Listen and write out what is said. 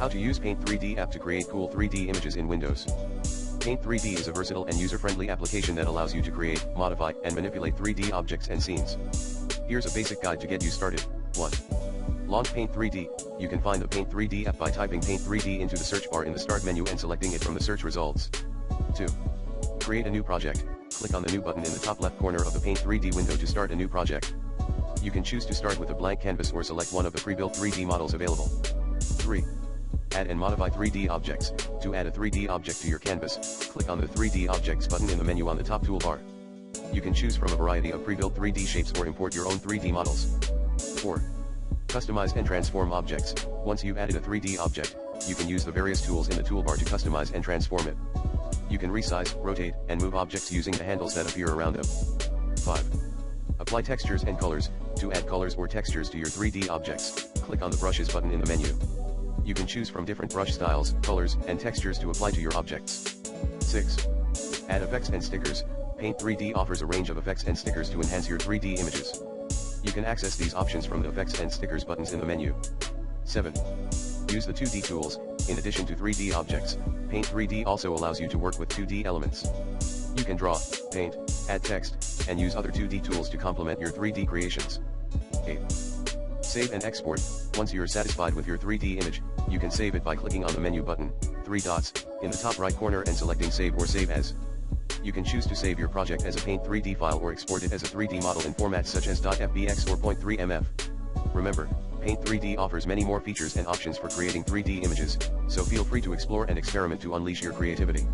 How to use Paint 3D app to create cool 3D images in Windows. Paint 3D is a versatile and user-friendly application that allows you to create, modify, and manipulate 3D objects and scenes. Here's a basic guide to get you started. 1. Launch Paint 3D. You can find the Paint 3D app by typing Paint 3D into the search bar in the Start menu and selecting it from the search results. 2. Create a new project. Click on the New button in the top left corner of the Paint 3D window to start a new project. You can choose to start with a blank canvas or select one of the pre-built 3D models available. 3. Add and modify 3D objects. To add a 3D object to your canvas, click on the 3D Objects button in the menu on the top toolbar. You can choose from a variety of pre-built 3D shapes or import your own 3D models. 4. Customize and transform objects. Once you've added a 3D object, you can use the various tools in the toolbar to customize and transform it. You can resize, rotate, and move objects using the handles that appear around them. 5. Apply textures and colors. To add colors or textures to your 3D objects, click on the Brushes button in the menu. You can choose from different brush styles, colors, and textures to apply to your objects. 6. Add effects and stickers. Paint 3D offers a range of effects and stickers to enhance your 3D images. You can access these options from the Effects and Stickers buttons in the menu. 7. Use the 2D tools. In addition to 3D objects, Paint 3D also allows you to work with 2D elements. You can draw, paint, add text, and use other 2D tools to complement your 3D creations. 8. Save and export. Once you're satisfied with your 3D image, you can save it by clicking on the menu button, 3 dots, in the top right corner and selecting Save or Save As. You can choose to save your project as a Paint 3D file or export it as a 3D model in formats such as .fbx or .3mf. Remember, Paint 3D offers many more features and options for creating 3D images, so feel free to explore and experiment to unleash your creativity.